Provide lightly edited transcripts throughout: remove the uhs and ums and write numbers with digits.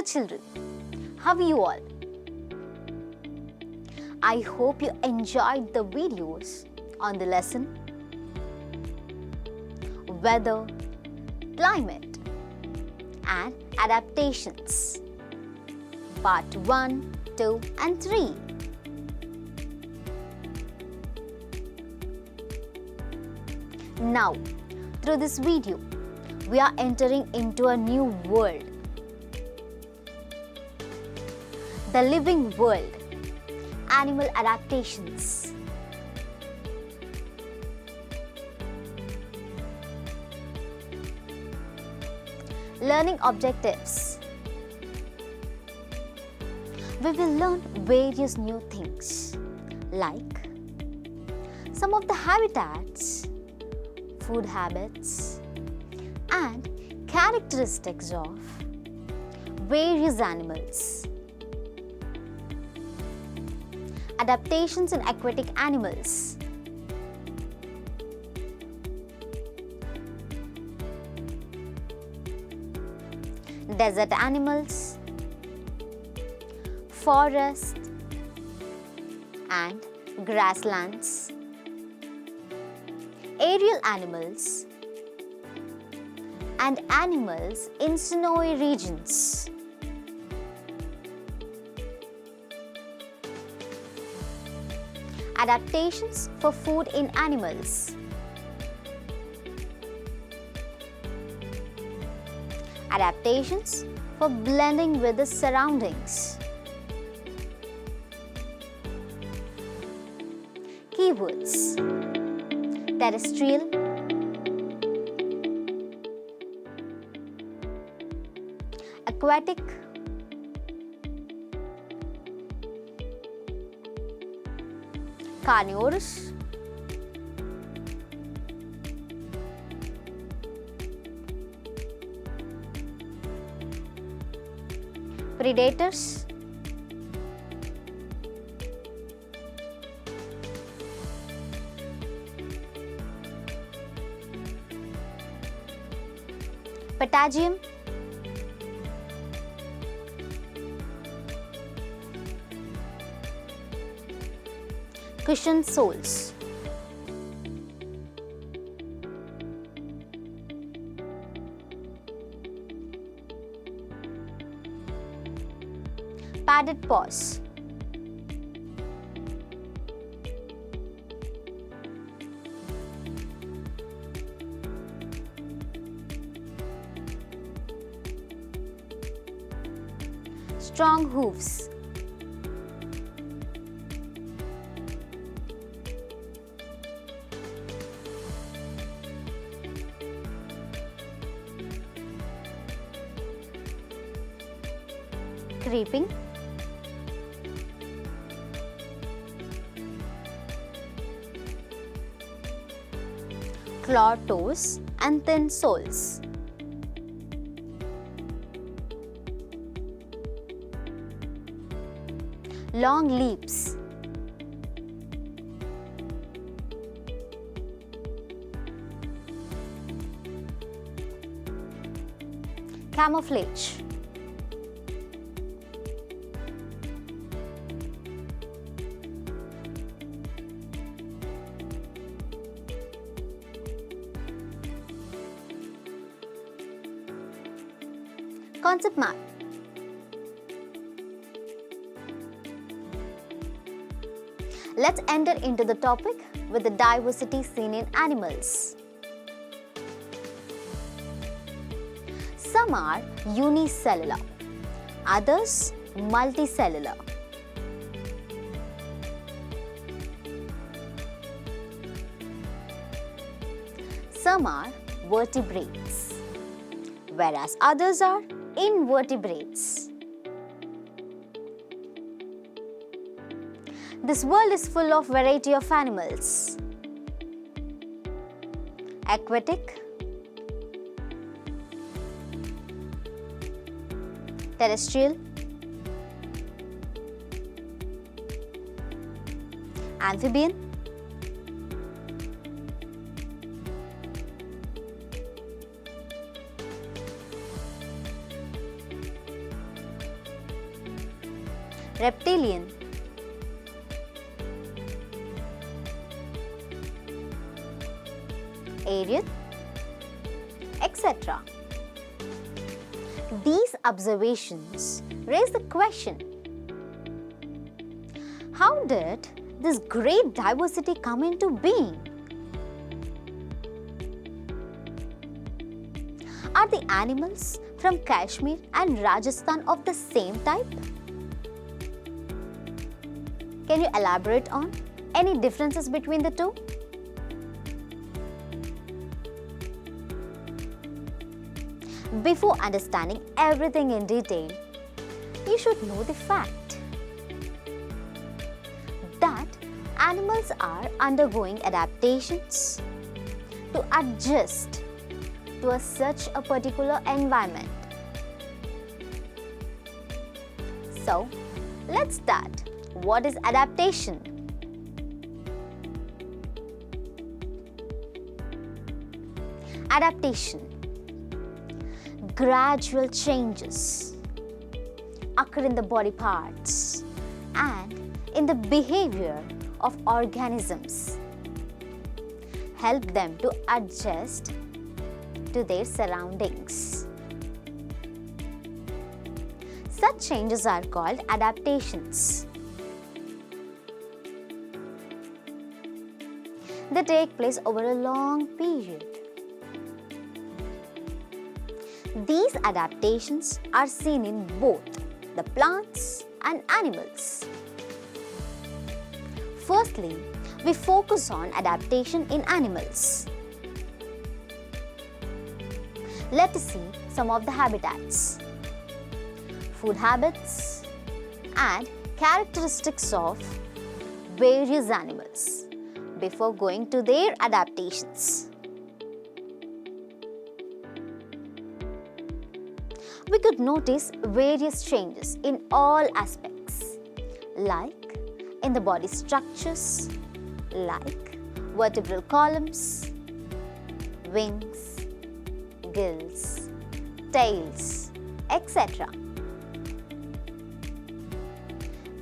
children, how are you all? I hope you enjoyed the videos on the lesson weather, climate and adaptations, part 1, 2 and 3. Now, through this video, we are entering into a new world. The living world, animal adaptations. Learning objectives. We will learn various new things like some of the habitats, food habits and characteristics of various animals. Adaptations in aquatic animals. Desert animals, forest and grasslands, aerial animals and animals in snowy regions. Adaptations for food in animals. Adaptations for blending with the surroundings. Keywords: terrestrial, aquatic, carnivorous, predators, patagium, cushion soles, padded paws, strong hooves, creeping, clawed toes and thin soles, long leaps, camouflage, concept map. Let's enter into the topic with the diversity seen in animals. Some are unicellular, others multicellular. Some are vertebrates, whereas others are invertebrates. This world is full of variety of animals. Aquatic, terrestrial, amphibian, reptilian, Aryan, etc. These observations raise the question, how did this great diversity come into being? Are the animals from Kashmir and Rajasthan of the same type? Can you elaborate on any differences between the two? Before understanding everything in detail, you should know the fact that animals are undergoing adaptations to adjust to such a particular environment. So, let's start. What is adaptation? Adaptation. Gradual changes occur in the body parts and in the behavior of organisms. Help them to adjust to their surroundings. Such changes are called adaptations. They take place over a long period. These adaptations are seen in both the plants and animals. Firstly, we focus on adaptation in animals. Let us see some of the habitats, food habits, and characteristics of various animals before going to their adaptations. We could notice various changes in all aspects, like in the body structures, like vertebral columns, wings, gills, tails, etc.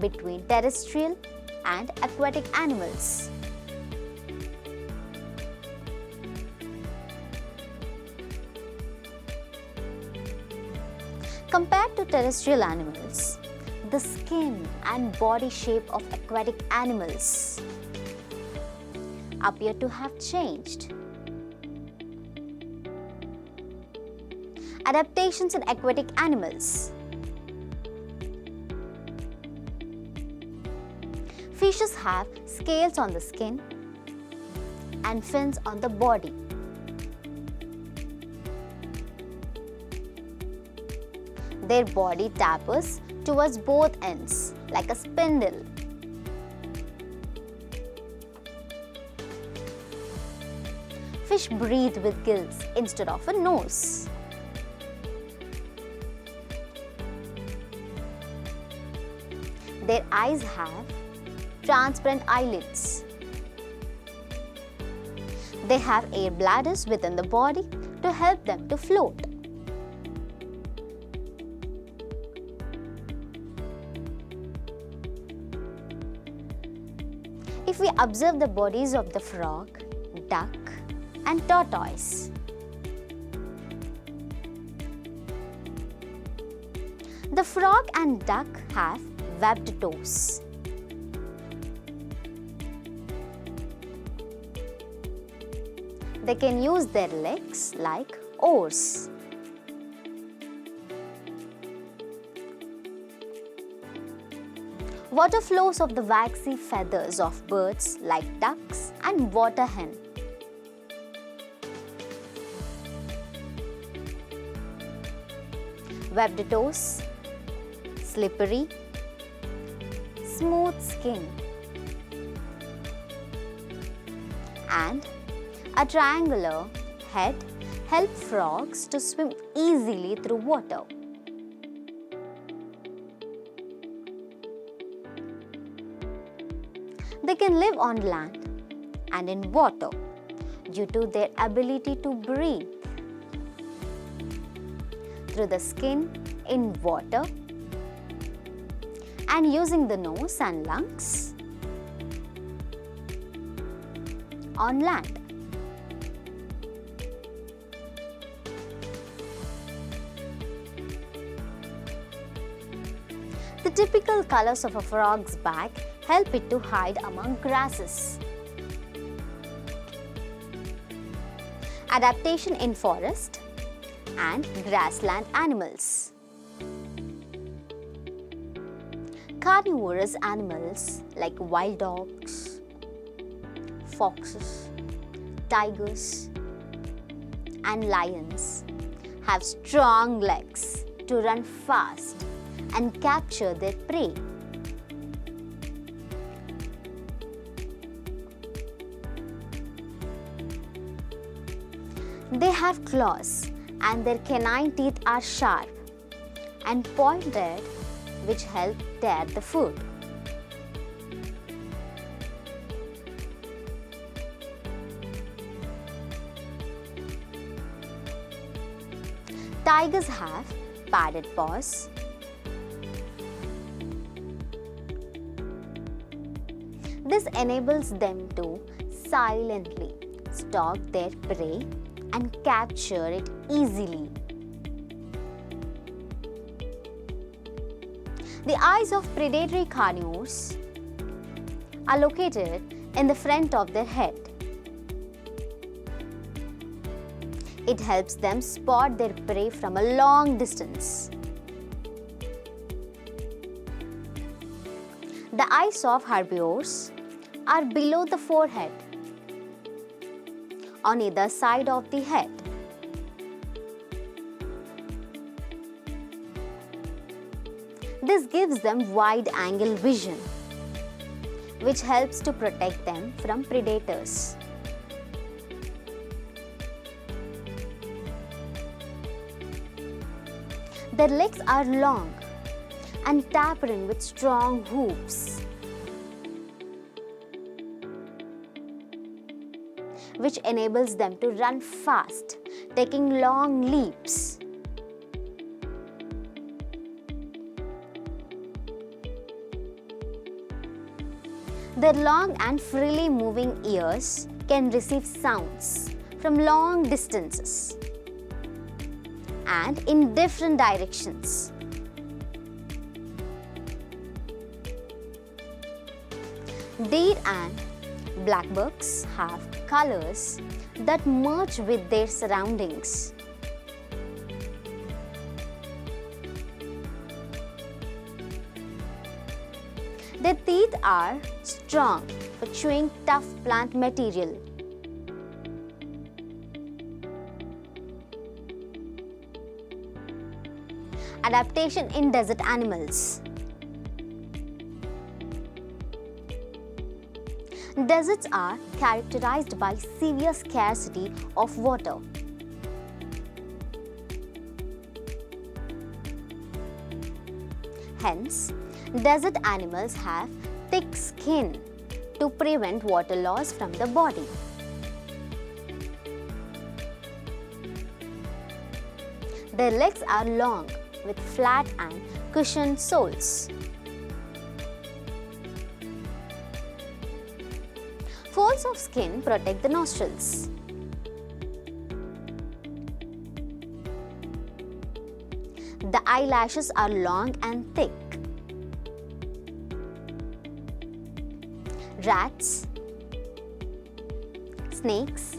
between terrestrial and aquatic animals. Compared to terrestrial animals, the skin and body shape of aquatic animals appear to have changed. Adaptations in aquatic animals. Fishes have scales on the skin and fins on the body. Their body tapers towards both ends like a spindle. Fish breathe with gills instead of a nose. Their eyes have transparent eyelids. They have air bladders within the body to help them to float. If we observe the bodies of the frog, duck, and tortoise, the frog and duck have webbed toes. They can use their legs like oars. Water flows of the waxy feathers of birds like ducks and water hen. Webbed toes, slippery, smooth skin, and a triangular head help frogs to swim easily through water. They can live on land and in water due to their ability to breathe through the skin in water and using the nose and lungs on land. The typical colors of a frog's back help it to hide among grasses. Adaptation in forest and grassland animals. Carnivorous animals like wild dogs, foxes, tigers, and lions have strong legs to run fast and capture their prey. They have claws and their canine teeth are sharp and pointed, which help tear the food. Tigers have padded paws, this enables them to silently stalk their prey and capture it easily. The eyes of predatory carnivores are located in the front of their head. It helps them spot their prey from a long distance. The eyes of herbivores are below the forehead, on either side of the head. This gives them wide-angle vision, which helps to protect them from predators. Their legs are long and tapering with strong hooves, which enables them to run fast, taking long leaps. Their long and freely moving ears can receive sounds from long distances and in different directions. Deer and blackbucks have colors that merge with their surroundings. Their teeth are strong for chewing tough plant material. Adaptation in desert animals. Deserts are characterized by severe scarcity of water. Hence, desert animals have thick skin to prevent water loss from the body. Their legs are long with flat and cushioned soles. Folds of skin protect the nostrils. The eyelashes are long and thick. Rats, snakes,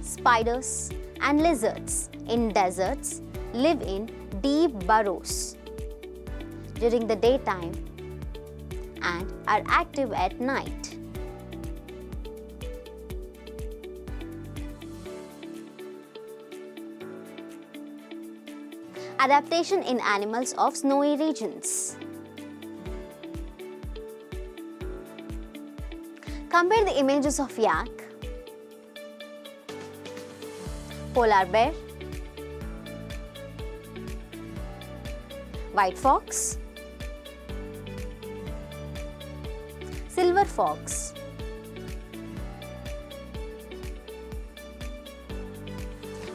spiders, and lizards in deserts live in deep burrows during the daytime and are active at night. Adaptation in animals of snowy regions. Compare the images of yak, polar bear, white fox, silver fox,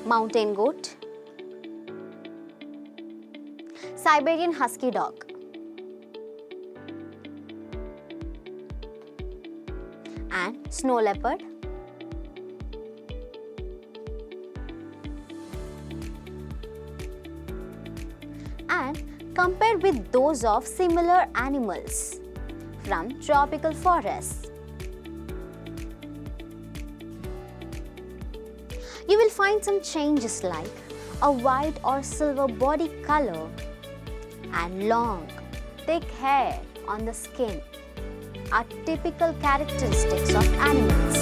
mountain goat, Siberian husky dog. and snow leopard. And compared with those of similar animals from tropical forests. You will find some changes like a white or silver body color and long, thick hair on the skin are typical characteristics of animals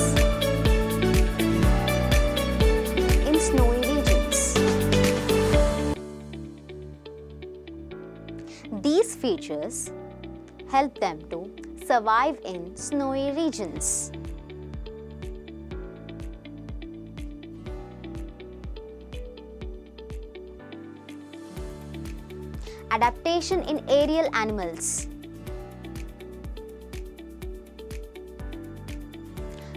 in snowy regions. These features help them to survive in snowy regions. Adaptation in aerial animals.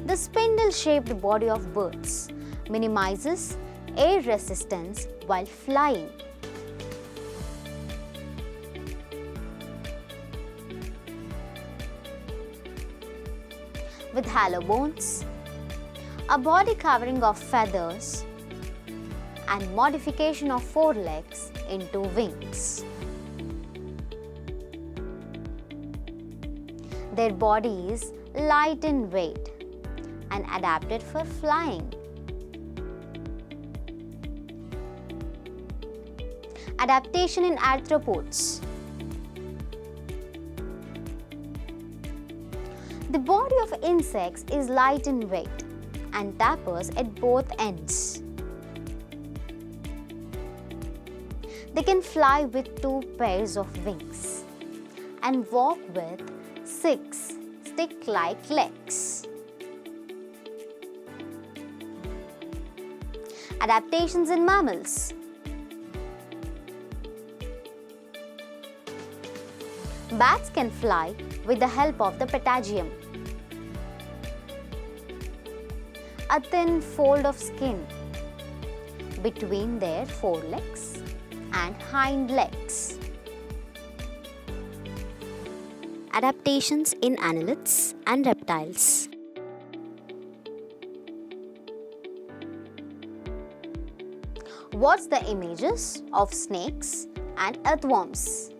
The spindle-shaped body of birds minimizes air resistance while flying. With hollow bones, a body covering of feathers, and modification of forelegs into wings. Their body is light in weight and adapted for flying. Adaptation in arthropods. The body of insects is light in weight and tapers at both ends. They can fly with 2 pairs of wings and walk with 6 stick-like legs. Adaptations in mammals. Bats can fly with the help of the patagium, a thin fold of skin between their forelegs and hind legs. Adaptations in annelids and reptiles. Watch the images of snakes and earthworms.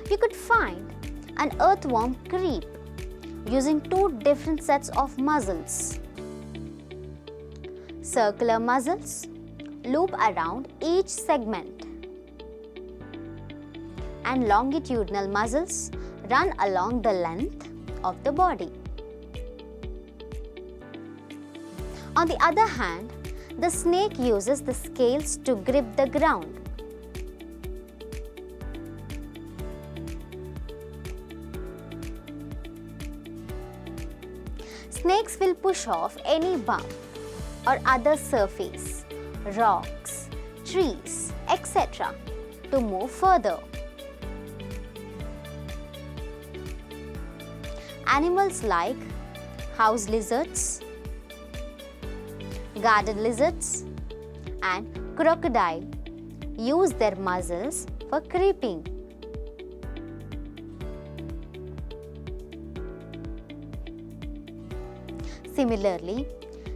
You could find an earthworm creep using 2 different sets of muscles. Circular muscles loop around each segment, and longitudinal muscles run along the length of the body. On the other hand, the snake uses the scales to grip the ground. Snakes will push off any bump or other surface, rocks, trees, etc. to move further. Animals like house lizards, garden lizards, and crocodile use their muscles for creeping. Similarly,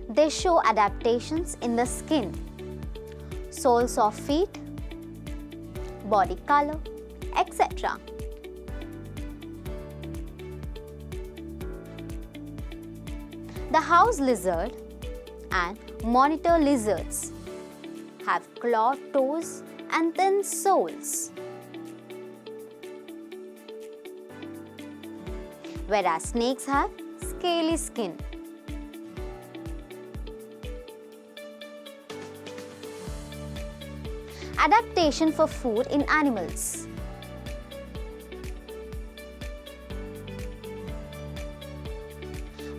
they show adaptations in the skin, soles of feet, body color, etc. The house lizard and monitor lizards have clawed toes and thin soles, whereas snakes have scaly skin. Adaptation for food in animals.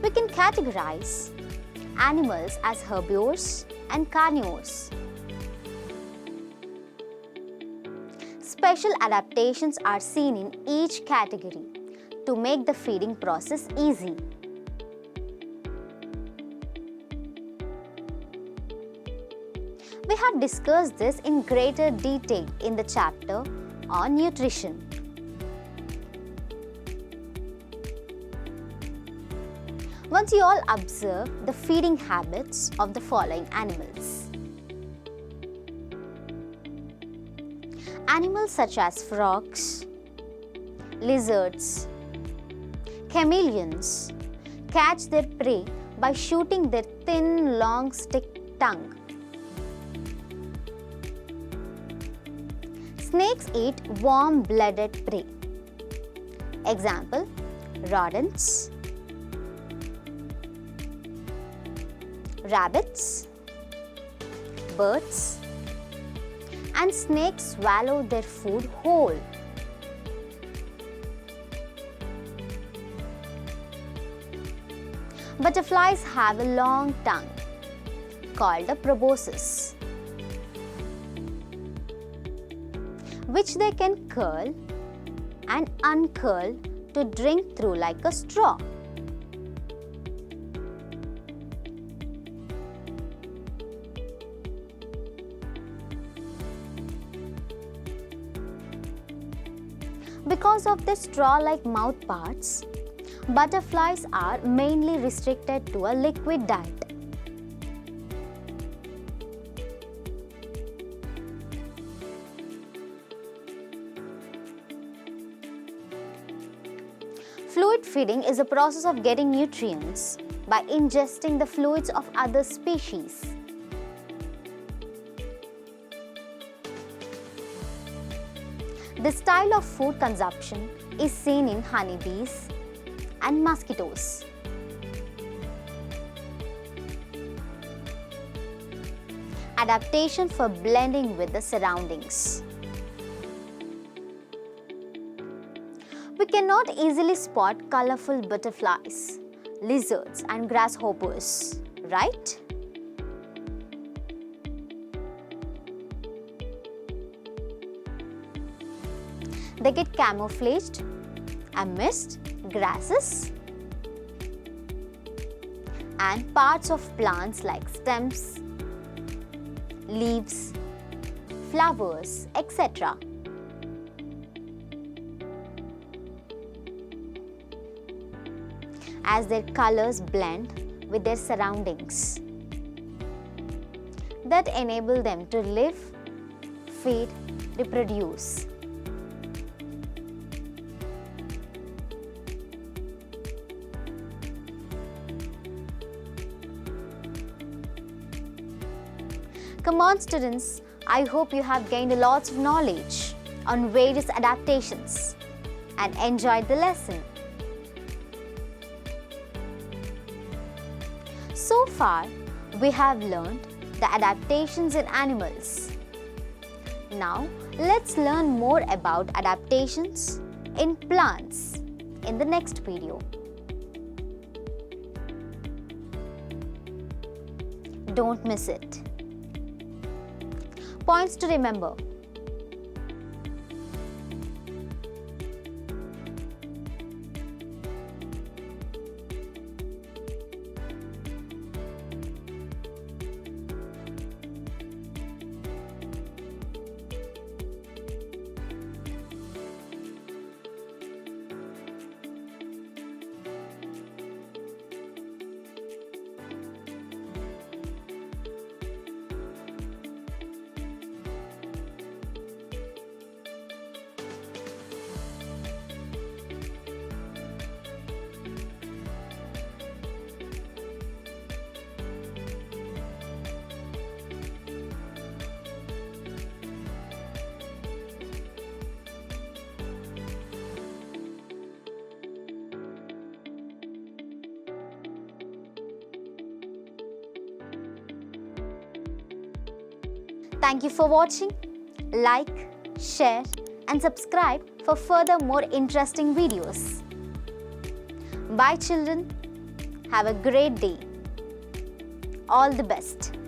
We can categorize animals as herbivores and carnivores. Special adaptations are seen in each category to make the feeding process easy. We have discussed this in greater detail in the chapter on nutrition. Once you all observe the feeding habits of the following animals. Animals such as frogs, lizards, chameleons catch their prey by shooting their thin, long stick tongue. Snakes eat warm-blooded prey. Example, rodents, rabbits, birds, and snakes swallow their food whole. Butterflies have a long tongue called a proboscis, which they can curl and uncurl to drink through like a straw. Because of their straw-like mouth parts, butterflies are mainly restricted to a liquid diet. Fluid feeding is a process of getting nutrients by ingesting the fluids of other species. This style of food consumption is seen in honeybees and mosquitoes. Adaptation for blending with the surroundings. We cannot easily spot colorful butterflies, lizards, and grasshoppers, right? They get camouflaged amidst grasses and parts of plants like stems, leaves, flowers, etc. as their colors blend with their surroundings that enable them to live, feed, reproduce. Come on students, I hope you have gained lots of knowledge on various adaptations and enjoyed the lesson. So far, we have learned the adaptations in animals. Now, let's learn more about adaptations in plants in the next video. Don't miss it. Points to remember. Thank you for watching. Like, share and subscribe for further more interesting videos. Bye children. Have a great day. All the best.